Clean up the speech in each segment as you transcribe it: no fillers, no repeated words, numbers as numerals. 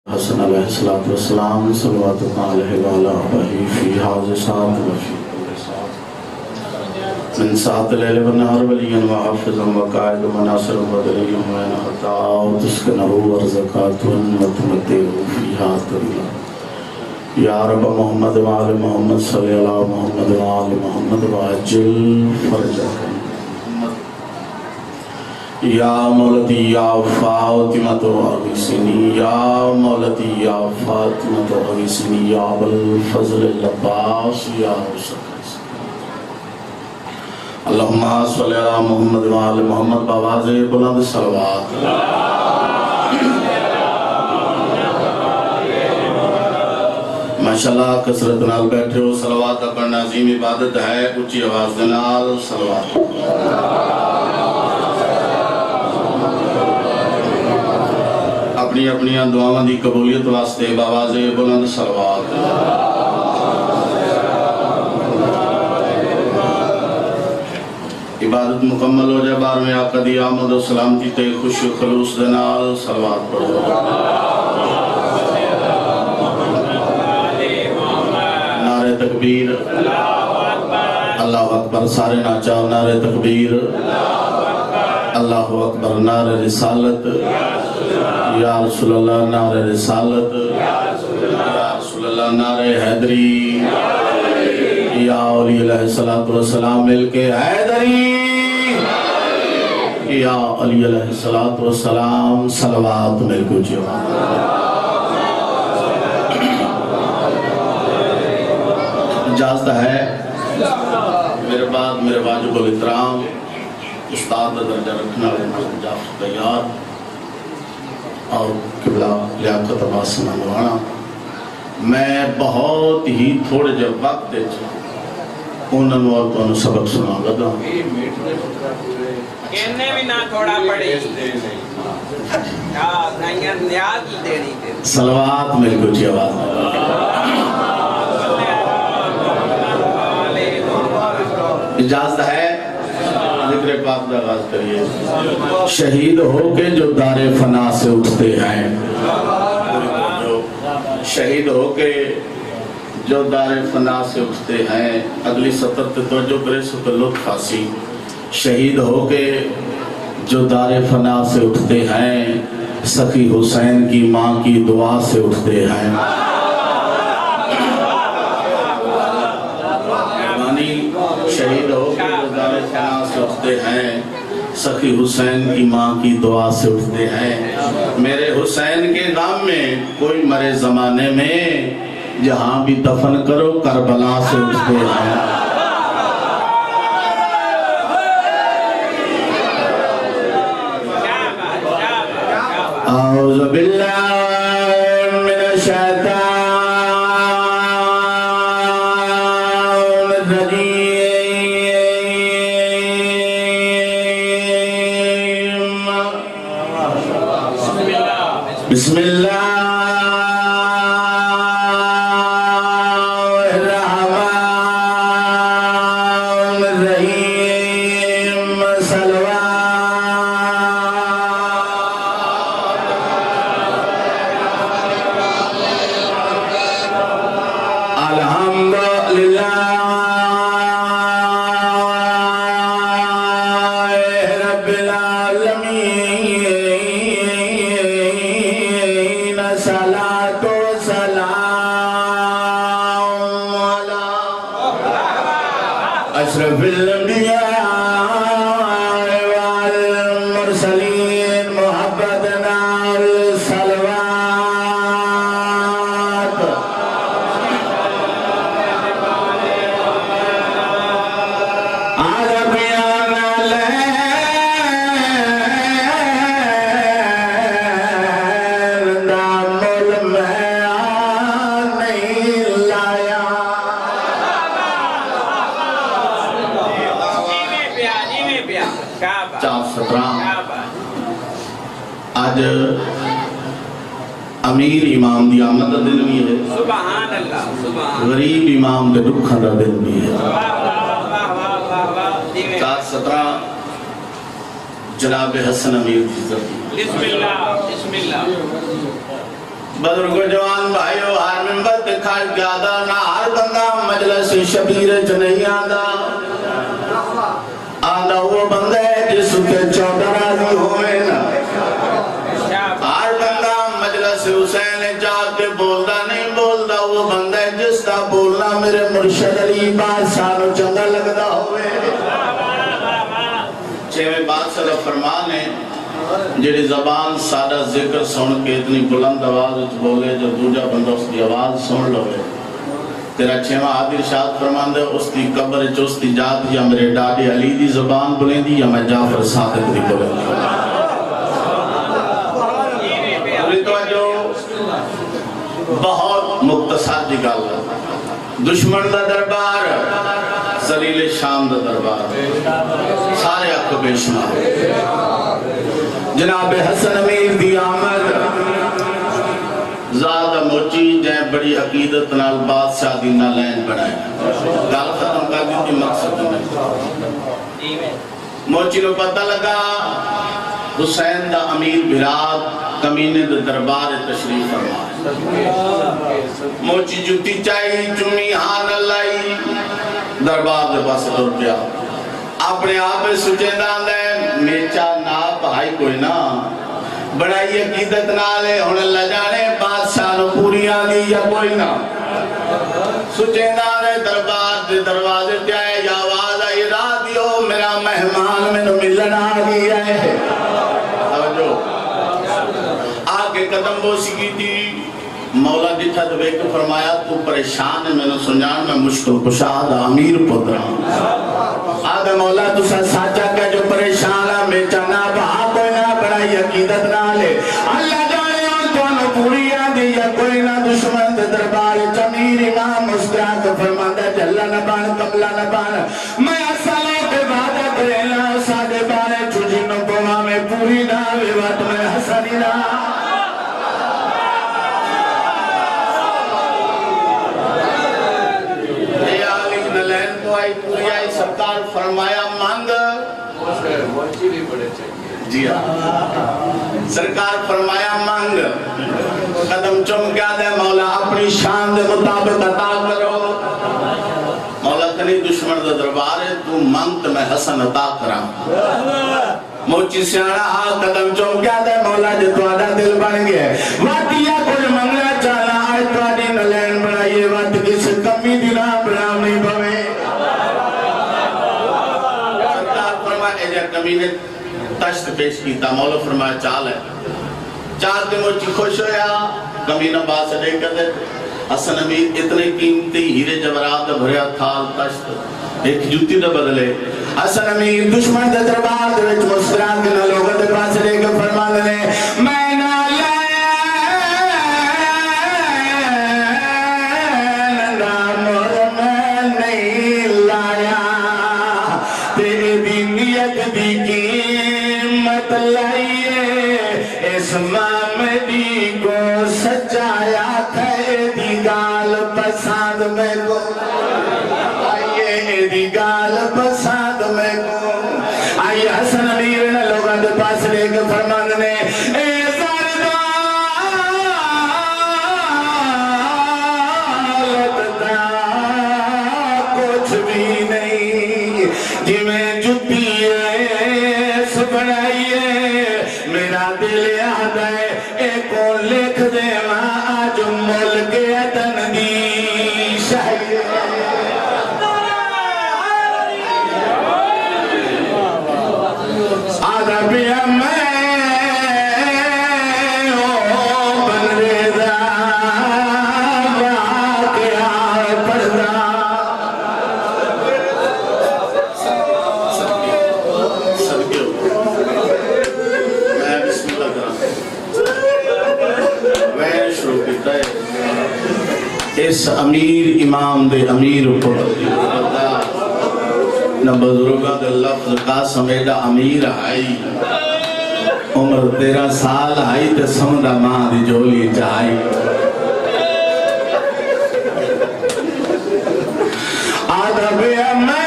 حسن علیہ السلام صلوات علیہ وعلا علیہ فی حاضر ساتھ وفی من ساتھ لیل و نہر ولین و حافظ و قائد و ناصر و بدلی و این حتاء و تسکنہو ورزقات و تمتعو فیہا طویلا یا رب محمد و آل محمد صلی اللہ محمد و آل محمد و عجل فرجہ یا مولتی یا فاطمہ تو اغیثنی یا مولتی یا فاطمہ تو اغیثنی یا بالفضل اللباس یا حسن اللہم صلی اللہ محمد و آل محمد بآواز بلند صلوات ماشاءاللہ کثرت نال بیٹھے ہو صلوات پڑھنا عظیم عبادت ہے اونچی آواز نال صلوات اپنی اپنی دعاواں دی قبولیت واسطے بآواز بلند صلوات عبادت مکمل ہو جائے بار میں آقا دی آمد و سلامتی تے خوش و خلوص دنال صلوات پڑھو نعرہ تکبیر اللہ اکبر سارے ناچاو نعرہ تکبیر اللہ اکبر نعرہ رسالت یا رسول اللہ نعرہ رسالت یا رسول اللہ نعرہ حیدری یا علی علیہ السلام مل کے حیدری یا علی علیہ السلام صلوات مل کو جواب اجازت ہے میرے بعد میرے واجب الاحترام استاد درجہ رکھنا اجازت تیار اور قبلہ لیاقت عباس منوانا میں بہت ہی تھوڑے جب وقت دے انہوں اور تو انہوں سبق سنا گا کہنے بھی نہ تھوڑا پڑے صلوات مل کو جی آواز اجازت ہے ذکر پاک دا آغاز کریے شہید ہو کے جو دار فنا سے اٹھتے ہیں شہید ہو کے جو دار فنا سے اٹھتے ہیں اگلی سطر توجہ کرے سو تو لطف آسی شہید ہو کے جو دار فنا سے اٹھتے ہیں سخی حسین کی ماں کی دعا سے اٹھتے ہیں شہید ہو کے جو دار فنا سے اٹھتے ہیں سخی حسین کی ماں کی دعا سے اٹھتے ہیں میرے حسین کے نام میں کوئی مرے زمانے میں جہاں بھی دفن کرو کربلا سے اٹھتے ہیں اعوذ باللہ من الشیطان الرجیم بسم اللہ اشرف الانبیاء والمرسلین محبت نال صلوات عربیان لین دامل میں نہیں لایا آج امیر امام دی آمد دا دن بھی ہے سبحان اللہ غریب امام دے دکھا دا دن بھی ہے 17 جناب حسن امیر کی ذات بسم اللہ بزرگ جوان بھائیو ہر منبر تے کھڑ کے آدھا نہ ہر بندہ مجلس شبیر چ نہیں آدھا آدھا وہ بندہ ہے جس کے 14 راضی ہوئے نا ہر بندہ مجلس حسین جا کے بولدا نہیں بولدا وہ بندہ ہے جس کا بولنا میرے مرشد علی بادشاہ نو چنگا لگدا ہوئے چھویں بادشاہ فرمانے جڑی زبان سادہ ذکر سن کے اتنی بلند آواز بولے جو دوجا بندہ اس کی آواز سن لوے تیرا چھواں عادل ارشاد فرماندے اس کی قبر جو اس کی جات یا میرے ڈاڈے علی دی زبان بلندی یا میں جعفر صادق دی بلندی بہت مختصر دی گل دشمن دا دربار ذلیل شام دا دربار سارے اکھ بے شمار جناب حسن امیر دی آمد زیادہ موچی جائیں بڑی عقیدت نال بادشاہ دی نہ لین بڑھائے گل ختم کر دی تھی مقصد میں موچی نو پتہ لگا حسین دا امیر بھرات کمینے دا دربار تشریف فرمائے موچی جوتی چاہی چمی ہان اللہ دربار دے پاس دور گیا اپنے آپ سوچے دے میچا نا بھائی کوئی نا بڑائی عقیدت نالے ہن اللہ جانے بادشاہ نو پوری آلی یا کوئی نا سوچے دے دربار دے دروازے تے آئے یا آواز آئی رادیو میرا مہمان میں نو ملن آگی ہے توجہ آگے قدم بوسی کی تھی مولا جتھا تو ایک فرمایا تو پریشان ہے میں نے سنجان میں مشکل کشاد امیر پتران آدھے مولا تو سچا کہ جو پریشان ہے میں چانا بہا کوئی نہ بڑائی عقیدت نہ لے اللہ جانے اور تو پوری آدھی یا کوئی نہ دشمن دربار چمیر امام مسکرات فرماندہ جلہ نبان کملہ نبان میں اصلوں کے بعد کرنا سادے بانے چھجنوں پوما میں پوری نہ ویوات میں حسنی نہ پوری آئی سرکار فرمایا مانگ جی سرکار فرمایا مانگ قدم چم کیا دے مولا اپنی شان دے مطابق عطا کرو مولا تنی دشمن دے دربار ہے تو مانگ تو میں حسن عطا کرا موچی سیانا ہاں قدم چم کیا دے مولا جو تو آدھا دل بن گئے واتیا کچھ منگنا چاہنا آج تو آدھی نلین بنائیے وات کس کمی دینا بناو نہیں بھوے کمینے تشت پیش کیتا مولا فرمایا چال ہے چال دے موچی خوش ہویا کمینہ بات سے دیکھ دے حسن امیر اتنے قیمتی ہیرے جورات بھریا تھال تشت ایک جوتی نہ بدلے حسن امیر دشمن دے دربار دے وچ مسکران کے نہ لوگوں دے پاس لے کے فرما دے میں نہ محمدی کو سجایا دی گال پسند میں کو آئیے دی گال پسند میں کو آئیے حسن امیر نے لوگاں دے پاس لے کے فرمان نے اے زردہ کچھ بھی نہیں جی میں جتی بڑھائیے میرا دل یاد ہے ایک اور لکھ دے آج ملک اتن دی شاہیے آدھا بیا میں بن ریدہ واقعہ پڑھدا اس امیر امام دے امیر نہ بزرگاں دے لفظ قاسم ایڈا امیر آئی عمر 13 سال آئی تے سمدہ ماں دی جولی چاہائی آدھا بیا میں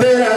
13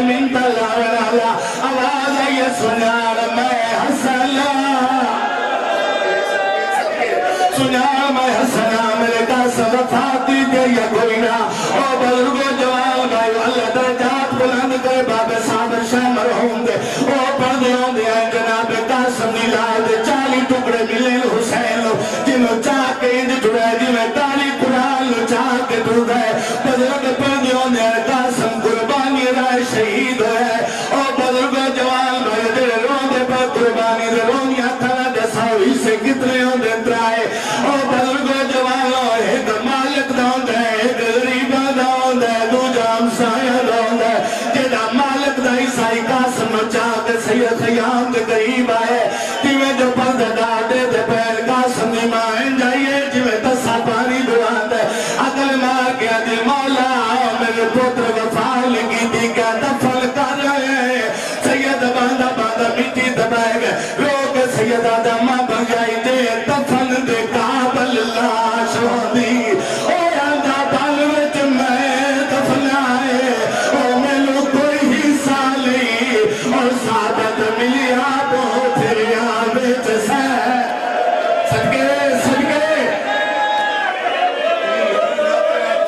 من تلاولا آواز ہے سنار میں حسن سنار میں حسن میرے قاسم وفاتی دے یا کوئی نہ او بزرگو جوان بھائیو اللہ درجات بلند کرے باب صابر شاہ مرحوم دے او پردیوں دے ہیں جناب قاسم نیلال دے 40 ٹکڑے ملے حسین لو جنہوں چاہ کے اند ٹھڑے جی میں تالی قرآن لو چاہ کے ٹھڑے بزرگ پردیوں دے ہیں قاسم قربانی رائے شہید ہوئے او بزرگو جوان بھائیو دے رون دے پر قربانی دے رونیاں تھا دے ساوی سے کتنے ہوں دے ترائے او بزرگو جوانو ایک مالک داؤں دے ایک غریبہ داؤں دے دو جام سایہ داؤں دے جیدہ مالک دائی سائی قاسم چاہتے سید خیام دے قریب آئے تیویں جو پرد داڑے دے پہل قاسم دی مائن جائیے جیویں تسا پانی دوان دے عقل مار گیا دی مولا میرے پتر وفال کی دی کا دفل کر رہے سید باندہ باندہ مٹی دبائے گئے لوگ سید آدم بن جائی دے دفن دے کابل لاش ہوندی او یاندہ بالوچ میں دفن آئے او ملو کوئی حصہ لی اور سعادت ملی آبو تیرے آبیت سے صدقے صدقے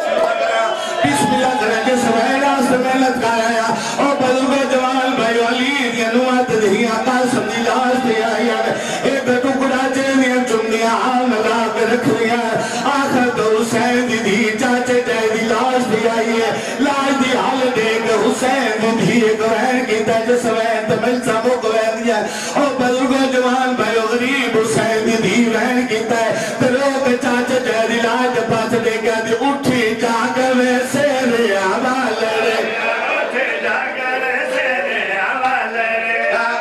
بسم اللہ کریں کہ سوائے راست محنت کا رہا او بزرگ جوان بھائی علی دی انوات دہیاں قاسم دی لاش دی آئی ایک ٹکڑا چینیاں چمنیاں آن لگا کے رکھ لیا آخر تو حسین دی دی چاچے جائے دی لاش دی آئی ہے لاش دی حال دیکھ حسین دی دی ایک رہن کی تیج سوین تمل سامو کو رہن دیا او بزرگو جوان بھائی غریب حسین دی دی رہن کی تیج لوگ چاچے جائے دی لاش پاس دیکھا دی اٹھی جاگ ویسے ریا والے اٹھے جاگ ویسے ریا والے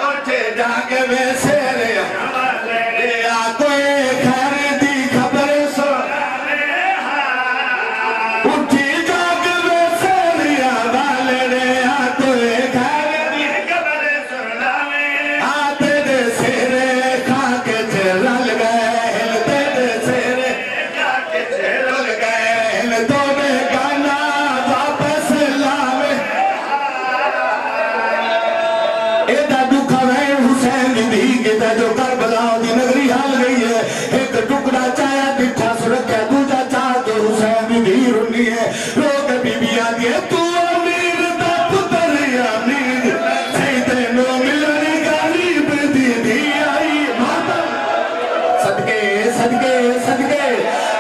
اٹھے جاگ ویسے ریا کوئی خیر دی خبر سو اٹھی جاگ ویسے ریا والے ریا کوئی خیر دی خبر سن آتے دے سیرے خاک چرل گئے ہلتے دے سیرے خاک چرل گئے ہلتوں میں گانا واپس لاوے ایدہ دکھا رہے حسین دی گیتا جو کربلا دی نگری حال گئی ہے ایک ٹکڑا چایا دکھا سرکھا دوجا چاہ تو حسین دی رنی ہے لوگ بی بی آدھی ہے تو امیر دا پتر امیر سیدے نو ملنی غریب دی دی آئی ماتا صدقے صدقے صدقے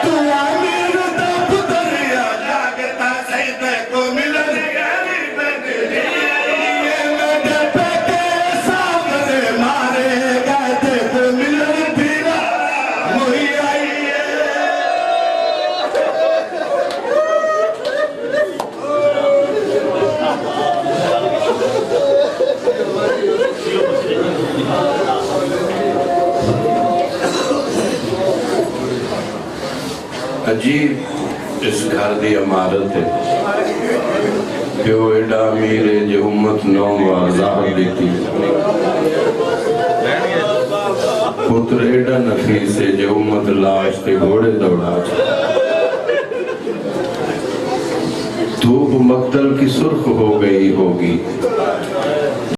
تو امیر دا پتر جاگتا سیدے کو ملنی غریب دی دی آئی میڈے پیٹے سامنے مارے گئے کو ملنی پھیرا وہی آئی عجیب اس گھر دی عمارت ہے پیو ایڈا میرے جو امت نو آزاد دیتی پتر ایڈا نفیس ہے جو امت لاش تے گھوڑے دوڑا دھوپ مقتل کی سرخ ہو گئی ہوگی